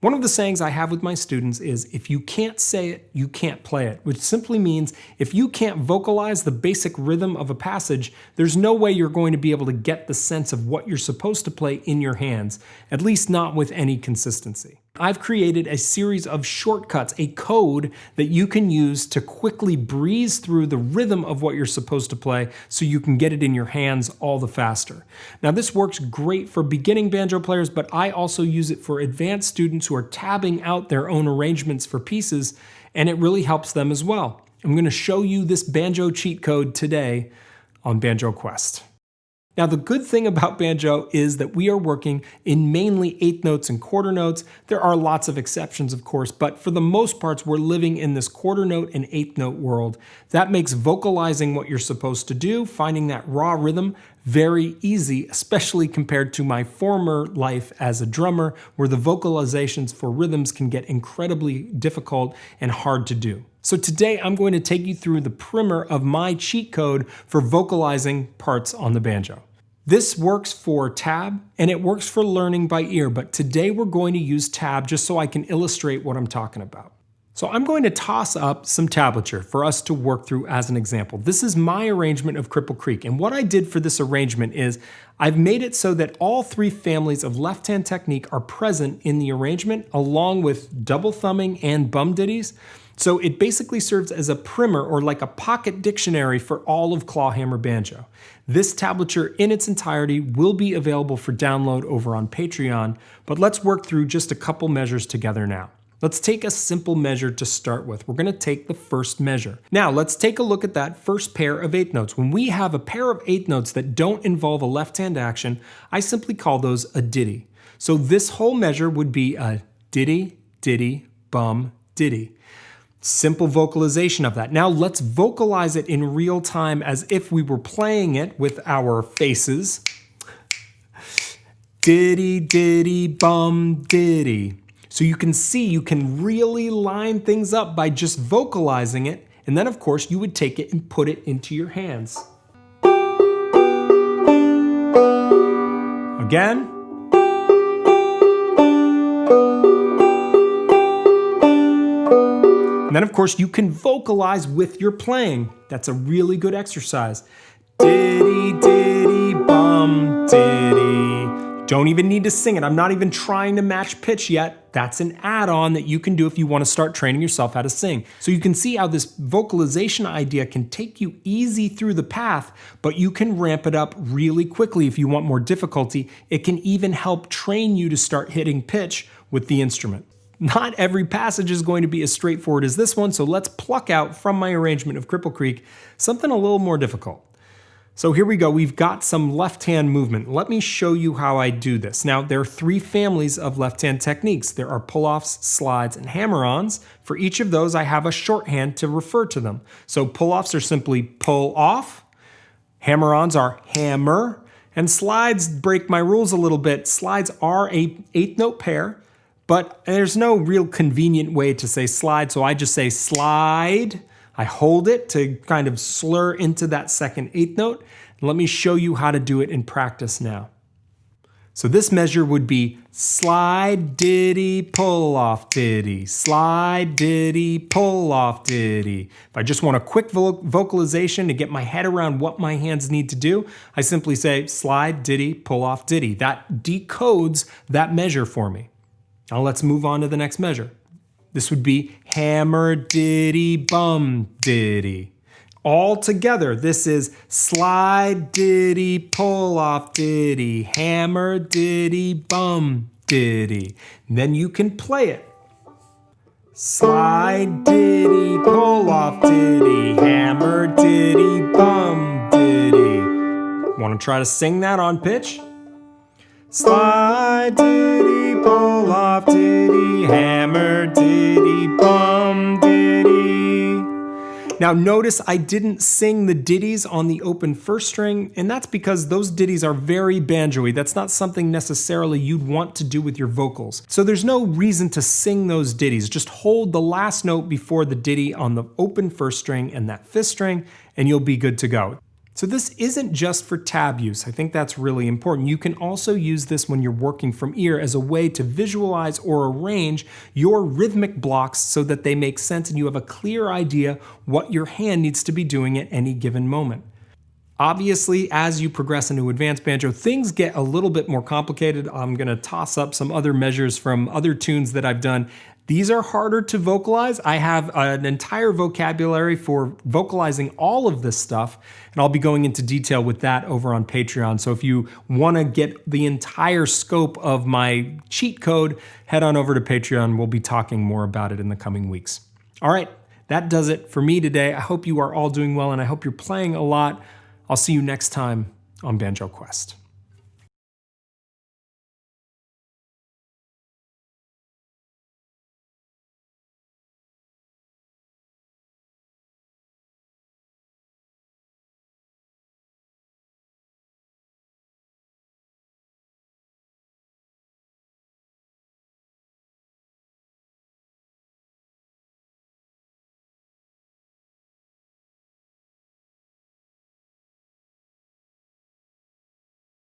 One of the sayings I have with my students is, if you can't say it, you can't play it, which simply means if you can't vocalize the basic rhythm of a passage, there's no way you're going to be able to get the sense of what you're supposed to play in your hands, at least not with any consistency. I've created a series of shortcuts, a code that you can use to quickly breeze through the rhythm of what you're supposed to play so you can get it in your hands all the faster. Now, this works great for beginning banjo players, but I also use it for advanced students who are tabbing out their own arrangements for pieces, and it really helps them as well. I'm going to show you this banjo cheat code today on Banjo Quest. Now, the good thing about banjo is that we are working in mainly eighth notes and quarter notes. There are lots of exceptions, of course, but for the most parts, we're living in this quarter note and eighth note world. That makes vocalizing what you're supposed to do, finding that raw rhythm, very easy, especially compared to my former life as a drummer, where the vocalizations for rhythms can get incredibly difficult and hard to do. So today I'm going to take you through the primer of my cheat code for vocalizing parts on the banjo. This works for tab and it works for learning by ear, but today we're going to use tab just so I can illustrate what I'm talking about. So I'm going to toss up some tablature for us to work through as an example. This is my arrangement of Cripple Creek, and what I did for this arrangement is I've made it so that all three families of left-hand technique are present in the arrangement, along with double thumbing and bum ditties. So it basically serves as a primer or like a pocket dictionary for all of Clawhammer Banjo. This tablature in its entirety will be available for download over on Patreon, but let's work through just a couple measures together now. Let's take a simple measure to start with. We're going to take the first measure. Now let's take a look at that first pair of eighth notes. When we have a pair of eighth notes that don't involve a left-hand action, I simply call those a ditty. So this whole measure would be a ditty, ditty, bum, ditty. Simple vocalization of that. Now let's vocalize it in real time as if we were playing it with our faces. Ditty, ditty, bum, ditty. So you can see you can really line things up by just vocalizing it, and then of course you would take it and put it into your hands. Again. And then of course you can vocalize with your playing. That's a really good exercise. Ditty, ditty, bum, ditty. Don't even need to sing it. I'm not even trying to match pitch yet. That's an add-on that you can do if you want to start training yourself how to sing. So you can see how this vocalization idea can take you easy through the path, but you can ramp it up really quickly if you want more difficulty. It can even help train you to start hitting pitch with the instrument. Not every passage is going to be as straightforward as this one, so let's pluck out from my arrangement of Cripple Creek something a little more difficult. So here we go, we've got some left-hand movement. Let me show you how I do this. Now, there are three families of left-hand techniques. There are pull-offs, slides, and hammer-ons. For each of those, I have a shorthand to refer to them. So pull-offs are simply pull off, hammer-ons are hammer, and slides break my rules a little bit. Slides are an eighth-note pair, but there's no real convenient way to say slide, so I just say slide. I hold it to kind of slur into that second eighth note. Let me show you how to do it in practice now. So this measure would be slide, ditty, pull off, ditty, slide, ditty, pull off, ditty. If I just want a quick vocalization to get my head around what my hands need to do, I simply say slide, ditty, pull off, ditty. That decodes that measure for me. Now let's move on to the next measure. This would be hammer, ditty, bum, ditty. All together, this is slide, ditty, pull off, ditty, hammer, ditty, bum, ditty. And then you can play it. Slide, ditty, pull off, ditty, hammer, ditty, bum, ditty. Want to try to sing that on pitch? Slide, ditty, pull off, ditty, hammer, ditty, bum, ditty. Now notice I didn't sing the ditties on the open first string, and that's because those ditties are very banjo-y. That's not something necessarily you'd want to do with your vocals. So there's no reason to sing those ditties. Just hold the last note before the ditty on the open first string and that fifth string, and you'll be good to go. So this isn't just for tab use. I think that's really important. You can also use this when you're working from ear as a way to visualize or arrange your rhythmic blocks so that they make sense and you have a clear idea what your hand needs to be doing at any given moment. Obviously, as you progress into advanced banjo, things get a little bit more complicated. I'm gonna toss up some other measures from other tunes that I've done. These are harder to vocalize. I have an entire vocabulary for vocalizing all of this stuff, and I'll be going into detail with that over on Patreon. So if you wanna get the entire scope of my cheat code, head on over to Patreon. We'll be talking more about it in the coming weeks. All right, that does it for me today. I hope you are all doing well, and I hope you're playing a lot. I'll see you next time on Banjo Quest.